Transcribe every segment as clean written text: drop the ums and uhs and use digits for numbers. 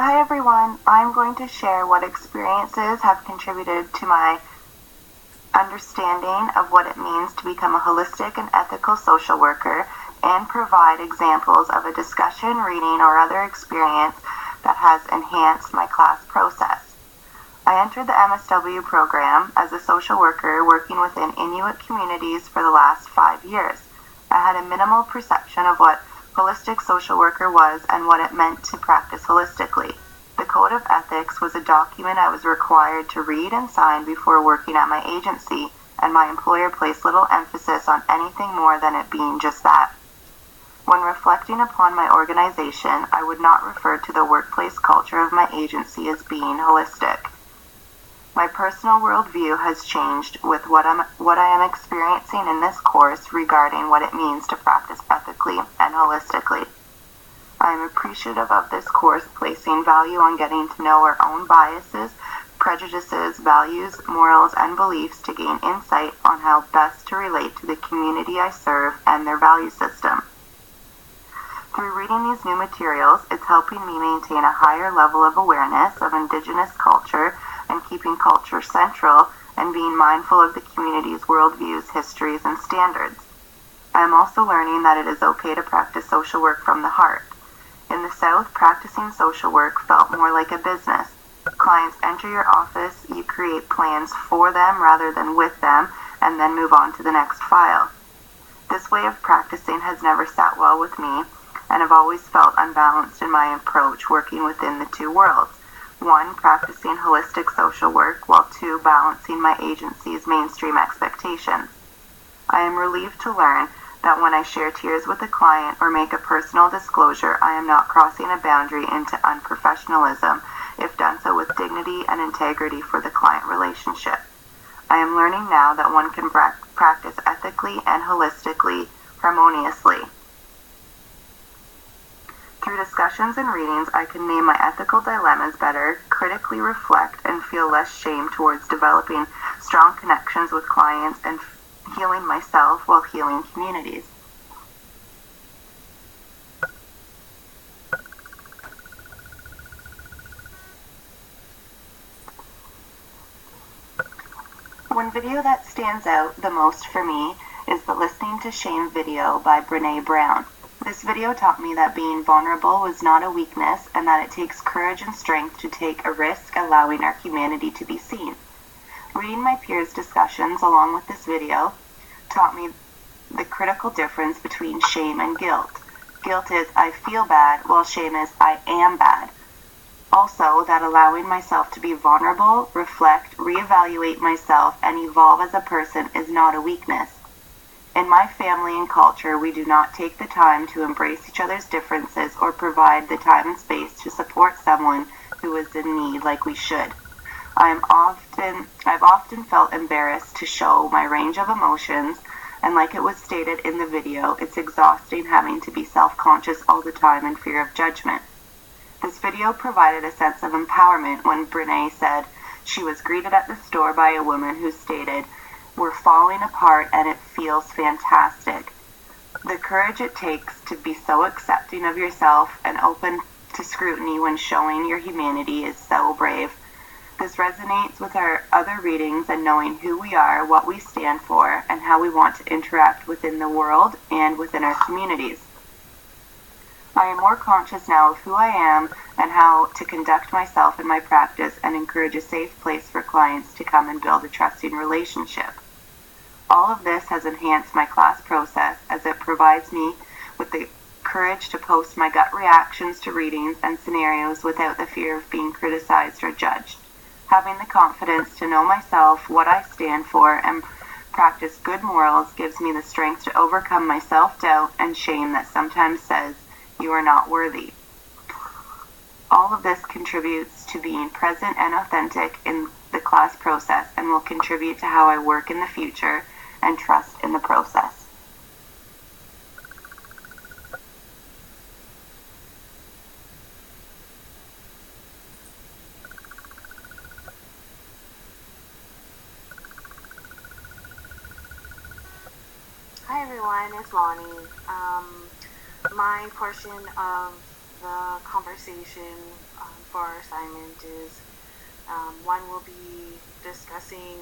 Hi everyone, I'm going to share what experiences have contributed to my understanding of what it means to become a holistic and ethical social worker and provide examples of a discussion, reading, or other experience that has enhanced my class process. I entered the MSW program as a social worker working within Inuit communities for the last 5 years. I had a minimal perception of what holistic social worker was and what it meant to practice holistically. The Code of Ethics was a document I was required to read and sign before working at my agency, and my employer placed little emphasis on anything more than it being just that. When reflecting upon my organization, I would not refer to the workplace culture of my agency as being holistic. My personal worldview has changed with what I am experiencing in this course regarding what it means to practice ethically and holistically. I am appreciative of this course placing value on getting to know our own biases, prejudices, values, morals, and beliefs to gain insight on how best to relate to the community I serve and their value system. Through reading these new materials, it's helping me maintain a higher level of awareness of Indigenous culture and keeping culture central and being mindful of the community's worldviews, histories, and standards. I am also learning that it is okay to practice social work from the heart. In the South, practicing social work felt more like a business. Clients enter your office, you create plans for them rather than with them, and then move on to the next file. This way of practicing has never sat well with me, and I've always felt unbalanced in my approach working within the two worlds. 1, practicing holistic social work, while 2, balancing my agency's mainstream expectations. I am relieved to learn that when I share tears with a client or make a personal disclosure, I am not crossing a boundary into unprofessionalism if done so with dignity and integrity for the client relationship. I am learning now that one can practice ethically and holistically, harmoniously. Through discussions and readings, I can name my ethical dilemmas better, critically reflect, and feel less shame towards developing strong connections with clients and healing myself while healing communities. One video that stands out the most for me is the Listening to Shame video by Brené Brown. This video taught me that being vulnerable was not a weakness and that it takes courage and strength to take a risk allowing our humanity to be seen. Reading my peers' discussions along with this video taught me the critical difference between shame and guilt. Guilt is I feel bad, while shame is I am bad. Also, that allowing myself to be vulnerable, reflect, reevaluate myself, and evolve as a person is not a weakness. In my family and culture, we do not take the time to embrace each other's differences or provide the time and space to support someone who is in need like we should. I've often felt embarrassed to show my range of emotions, and like it was stated in the video, it's exhausting having to be self-conscious all the time in fear of judgment. This video provided a sense of empowerment when Brené said she was greeted at the store by a woman who stated, "We're falling apart and it feels fantastic." The courage it takes to be so accepting of yourself and open to scrutiny when showing your humanity is so brave. This resonates with our other readings and knowing who we are, what we stand for, and how we want to interact within the world and within our communities. I am more conscious now of who I am and how to conduct myself in my practice and encourage a safe place for clients to come and build a trusting relationship. All of this has enhanced my class process as it provides me with the courage to post my gut reactions to readings and scenarios without the fear of being criticized or judged. Having the confidence to know myself, what I stand for, and practice good morals gives me the strength to overcome my self-doubt and shame that sometimes says, "You are not worthy." All of this contributes to being present and authentic in the class process and will contribute to how I work in the future and trust in the process. Hi everyone, it's Lonnie. My portion of the conversation for our assignment is one will be discussing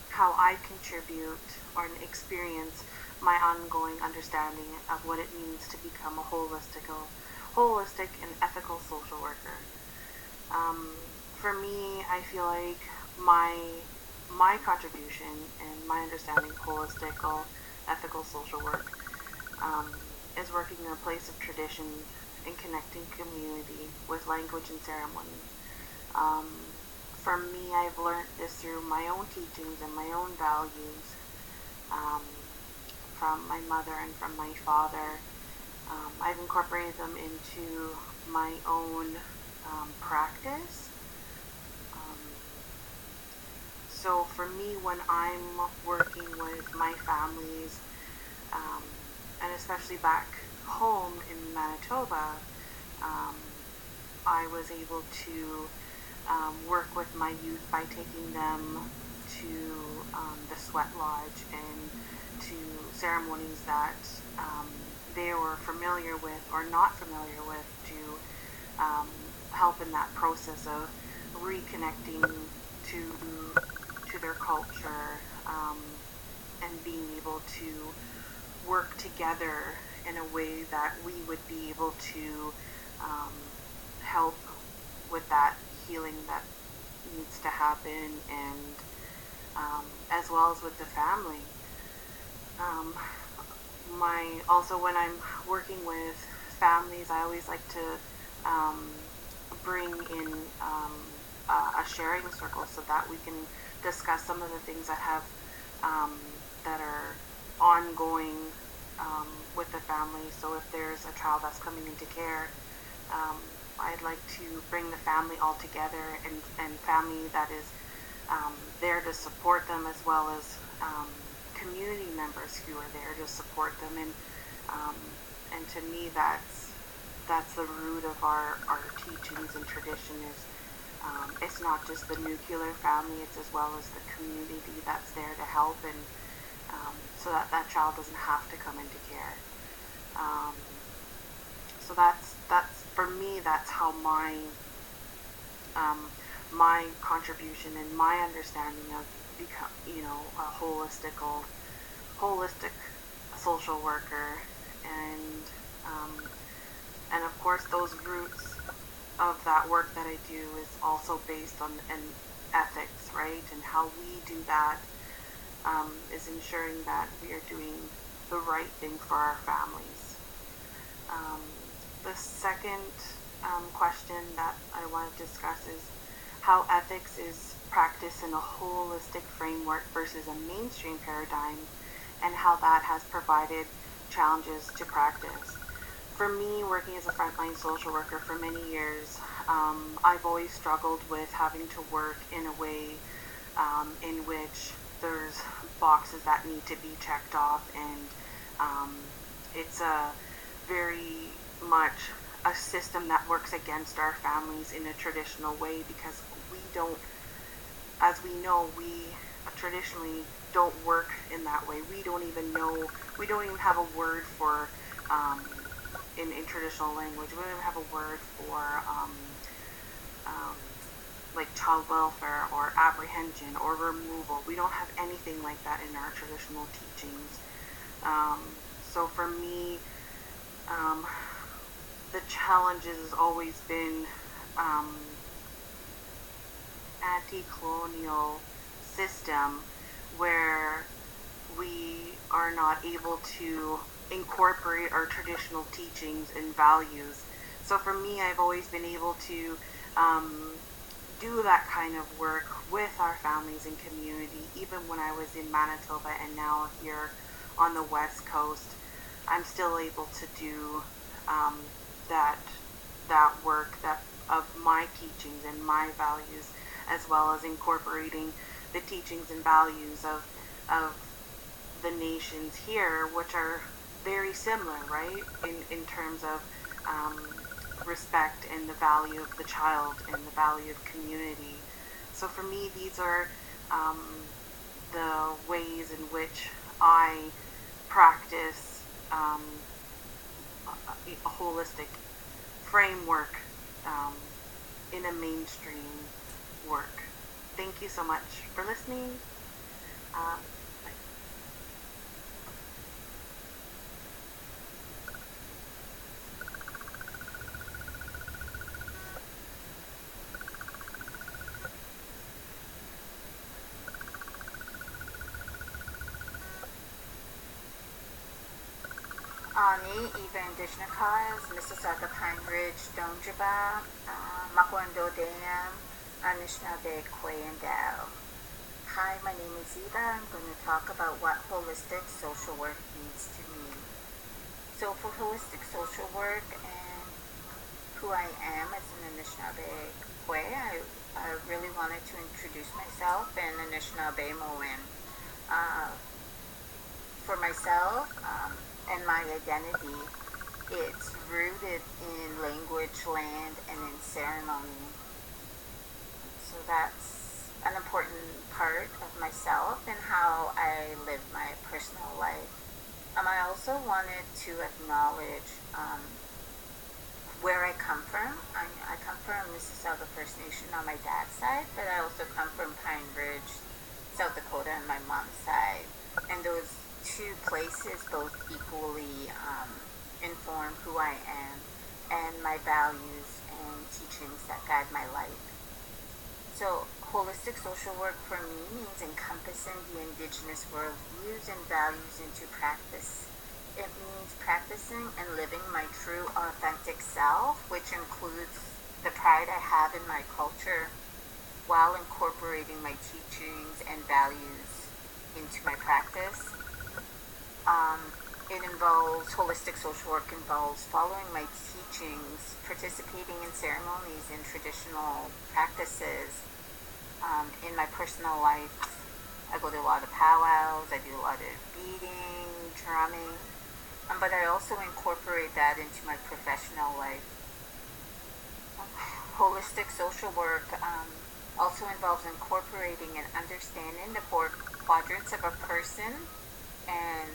how I contribute or experience my ongoing understanding of what it means to become a holistic and ethical social worker. For me, I feel like my contribution and my understanding of holistic, ethical social work is working in a place of tradition and connecting community with language and ceremony. For me, I've learned this through my own teachings and my own values from my mother and from my father. I've incorporated them into my own practice. So for me, when I'm working with my families, and especially back home in Manitoba, I was able to work with my youth by taking them to the sweat lodge and to ceremonies that they were familiar with or not familiar with, to help in that process of reconnecting to their culture, and being able to work together in a way that we would be able to help with that healing that needs to happen, and as well as with the family. Also when I'm working with families, I always like to bring in a sharing circle so that we can discuss some of the things that have that are ongoing with the family. So if there's a child that's coming into care, I'd like to bring the family all together, and family that is there to support them, as well as community members who are there to support them. And to me, that's the root of our teachings and tradition. Is it's not just the nuclear family, it's as well as the community that's there to help, and so that child doesn't have to come into care. So that's for me, that's how my contribution and my understanding of a holistic social worker, and of course those roots of that work that I do is also based on an ethics, right? And how we do that is ensuring that we are doing the right thing for our families. The second question that I want to discuss is how ethics is practiced in a holistic framework versus a mainstream paradigm, and how that has provided challenges to practice. For me, working as a frontline social worker for many years, I've always struggled with having to work in a way in which there's boxes that need to be checked off, and it's a very much a system that works against our families in a traditional way, because we don't, as we know, we traditionally don't work in that way. We don't even have a word for in traditional language. We don't even have a word for like child welfare or apprehension or removal. We don't have anything like that in our traditional teachings. So for me, the challenges has always been anti-colonial system, where we are not able to incorporate our traditional teachings and values. So for me, I've always been able to do that kind of work with our families and community, even when I was in Manitoba, and now here on the West Coast, I'm still able to do that work of my teachings and my values, as well as incorporating the teachings and values of the nations here, which are very similar, right, in terms of respect and the value of the child and the value of community. So for me, these are the ways in which I practice a holistic framework in a mainstream work. Thank you so much for listening. Bye. Ani, Eva Indishnakas, Mississauga Pine Ridge, Donjaba, Makwando Dam, Anishinaabe, Kwe, and Dow. Hi, my name is Eva. I'm going to talk about what holistic social work means to me. So for holistic social work and who I am as an Anishinaabe Kwe, I really wanted to introduce myself in Anishinaabe Moen. For myself, and my identity, it's rooted in language, land, and in ceremony. So that's an important part of myself and how I live my personal life. I also wanted to acknowledge where I come from. I come from Mississauga First Nation on my dad's side, but I also come from Pine Ridge, South Dakota on my mom's side. And those two places both equally inform who I am and my values and teachings that guide my life. So holistic social work for me means encompassing the Indigenous worldviews and values into practice. It means practicing and living my true authentic self, which includes the pride I have in my culture while incorporating my teachings and values into my practice. It involves, holistic social work involves following my teachings, participating in ceremonies and traditional practices. In my personal life, I go to a lot of powwows, I do a lot of beading, drumming, but I also incorporate that into my professional life. Holistic social work also involves incorporating and understanding the 4 quadrants of a person, and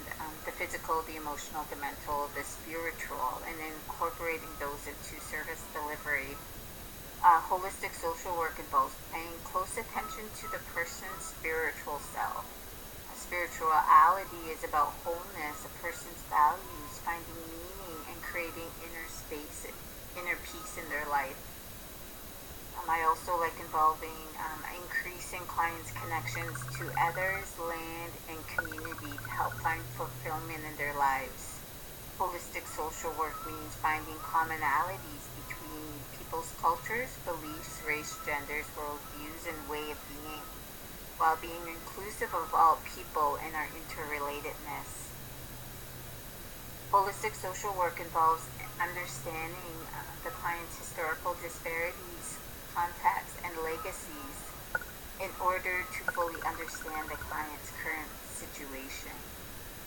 the physical, the emotional, the mental, the spiritual, and incorporating those into service delivery. Holistic social work involves paying close attention to the person's spiritual self. Spirituality is about wholeness, a person's values, finding meaning, and creating inner space, inner peace in their life. I also like involving increasing clients' connections to others, land, and community to help find fulfillment in their lives. Holistic social work means finding commonalities between people's cultures, beliefs, race, genders, worldviews, and way of being, while being inclusive of all people and our interrelatedness. Holistic social work involves understanding the client's historical disparities, contexts, and legacies in order to fully understand the client's current situation.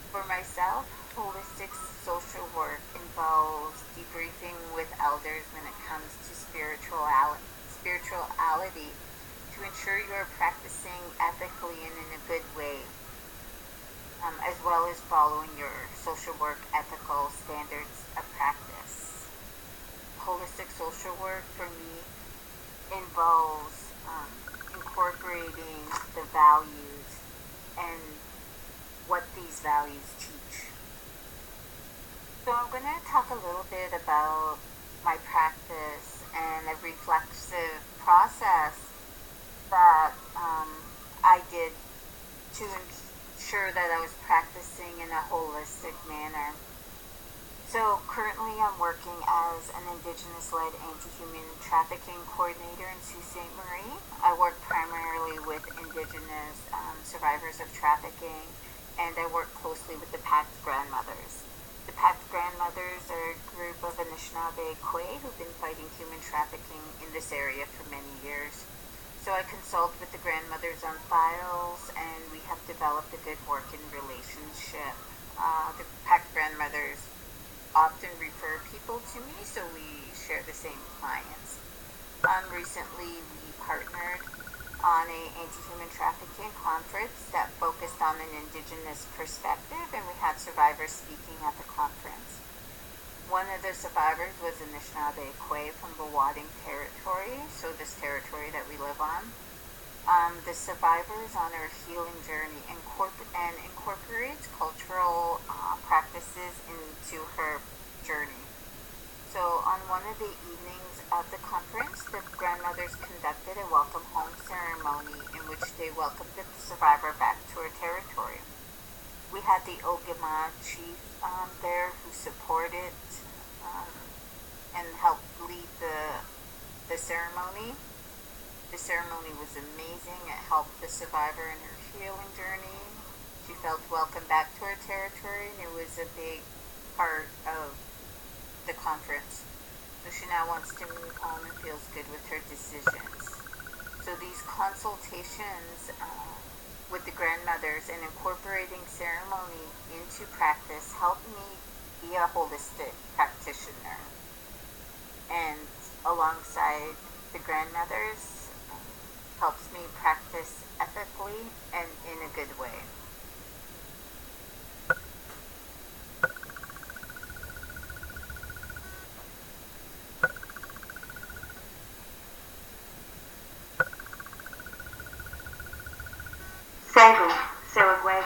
For myself, holistic social work involves debriefing with elders when it comes to spirituality to ensure you are practicing ethically and in a good way, as well as following your social work ethical standards of practice. Holistic social work for me involves incorporating the values and what these values teach. So I'm going to talk a little bit about my practice and a reflexive process that I did to ensure that I was practicing in a holistic manner. So currently I'm working as an Indigenous-led anti-human trafficking coordinator in Sault Ste. Marie. I work primarily with Indigenous survivors of trafficking, and I work closely with the Pact Grandmothers. The Pact Grandmothers are a group of Anishinaabe Kwe who've been fighting human trafficking in this area for many years. So I consult with the grandmothers on files, and we have developed a good working relationship. The Pact Grandmothers often refer people to me, so we share the same clients. Recently, we partnered on an anti-human trafficking conference that focused on an Indigenous perspective, and we had survivors speaking at the conference. One of the survivors was a SWK from the Wadding territory, so this territory that we live on. The survivor is on her healing journey and incorporates cultural practices into her journey. So on one of the evenings of the conference, the grandmothers conducted a welcome home ceremony in which they welcomed the survivor back to her territory. We had the Ogama chief there who supported and helped lead the ceremony. The ceremony was amazing. It helped the survivor in her healing journey. She felt welcome back to her territory, and it was a big part of the conference. So she now wants to move home and feels good with her decisions. So these consultations with the grandmothers and incorporating ceremony into practice helped me be a holistic practitioner. And alongside the grandmothers, helps me practice ethically and in a good way. SWK.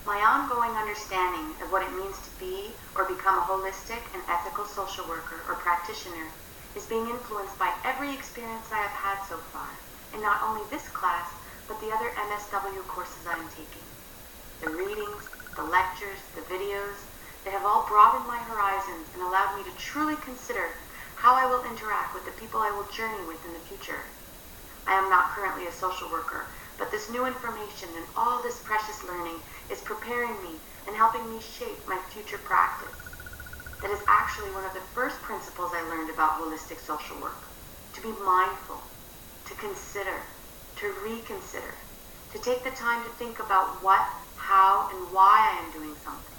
My ongoing understanding of what it means to be or become a holistic and ethical social worker or practitioner is being influenced by every experience I have had so far, and not only this class, but the other MSW courses I am taking. The readings, the lectures, the videos, they have all broadened my horizons and allowed me to truly consider how I will interact with the people I will journey with in the future. I am not currently a social worker, but this new information and all this precious learning is preparing me and helping me shape my future practice. That is actually one of the first principles I learned about holistic social work. To be mindful, to consider, to reconsider, to take the time to think about what, how, and why I am doing something.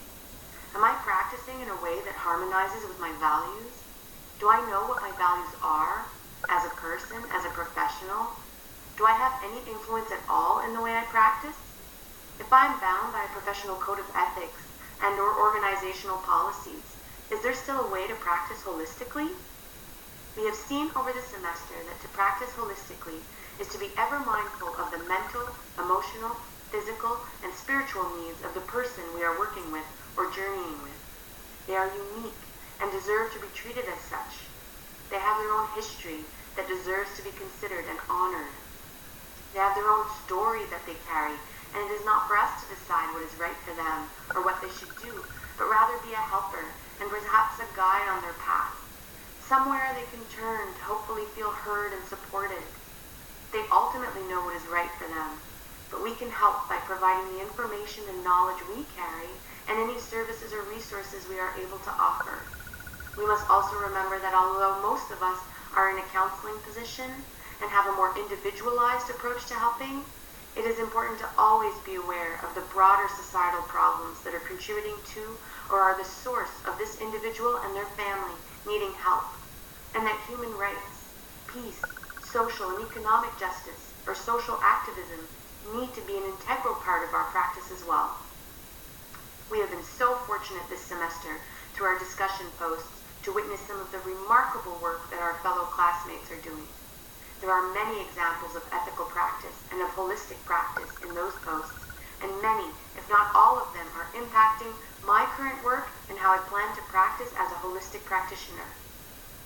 Am I practicing in a way that harmonizes with my values? Do I know what my values are as a person, as a professional? Do I have any influence at all in the way I practice? If I'm bound by a professional code of ethics and or organizational policies, is there still a way to practice holistically? We have seen over the semester that to practice holistically is to be ever mindful of the mental, emotional, physical, and spiritual needs of the person we are working with or journeying with. They are unique and deserve to be treated as such. They have their own history that deserves to be considered and honored. They have their own story that they carry, and it is not for us to decide what is right for them or what they should do, but rather be a helper and perhaps a guide on their path. Somewhere they can turn to hopefully feel heard and supported. They ultimately know what is right for them, but we can help by providing the information and knowledge we carry and any services or resources we are able to offer. We must also remember that although most of us are in a counseling position and have a more individualized approach to helping, it is important to always be aware of the broader societal problems that are contributing to or are the source of this individual and their family needing help, and that human rights, peace, social and economic justice, or social activism need to be an integral part of our practice as well. We have been so fortunate this semester through our discussion posts to witness some of the remarkable work that our fellow classmates are doing. There are many examples of ethical practice and of holistic practice in those posts, and many, if not all of them, are impacting my current work and how I plan to practice as a holistic practitioner.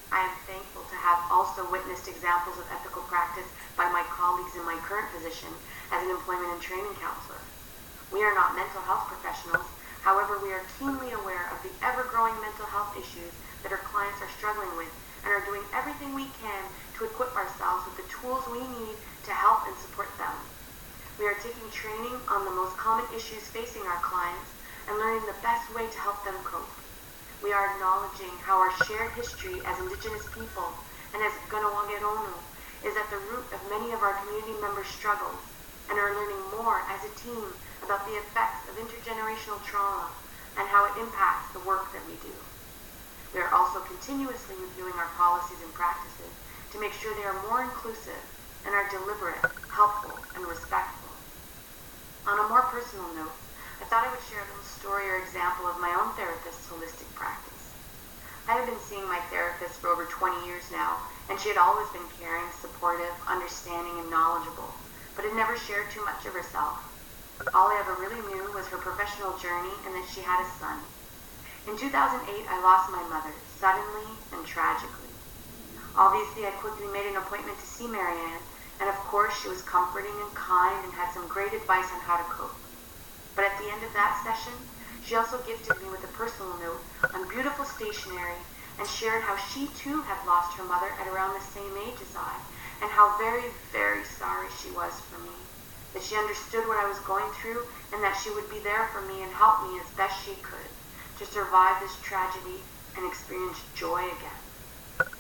I am thankful to have also witnessed examples of ethical practice by my colleagues in my current position as an employment and training counselor. We are not mental health professionals, however, we are keenly aware of the ever-growing mental health issues that our clients are struggling with and are doing everything we can to equip ourselves with the tools we need to help and support them. We are taking training on the most common issues facing our clients and learning the best way to help them cope. We are acknowledging how our shared history as Indigenous people and as Ganawagironu is at the root of many of our community members' struggles, and are learning more as a team about the effects of intergenerational trauma and how it impacts the work that we do. We are also continuously reviewing our policies and practices to make sure they are more inclusive and are deliberate, helpful, and respectful. On a more personal note, I thought I would share a little story or example of my own therapist's holistic practice. I had been seeing my therapist for over 20 years now, and she had always been caring, supportive, understanding, and knowledgeable, but had never shared too much of herself. All I ever really knew was her professional journey and that she had a son. In 2008, I lost my mother, suddenly and tragically. Obviously, I quickly made an appointment to see Marianne, and of course she was comforting and kind and had some great advice on how to cope. But at the end of that session, she also gifted me with a personal note on beautiful stationery and shared how she too had lost her mother at around the same age as I, and how very, very sorry she was for me, that she understood what I was going through and that she would be there for me and help me as best she could to survive this tragedy and experience joy again.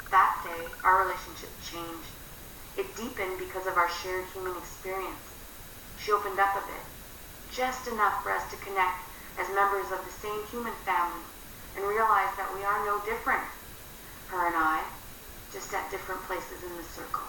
That day, our relationship changed. It deepened because of our shared human experience. She opened up a bit, just enough for us to connect as members of the same human family and realize that we are no different, her and I, just at different places in the circle.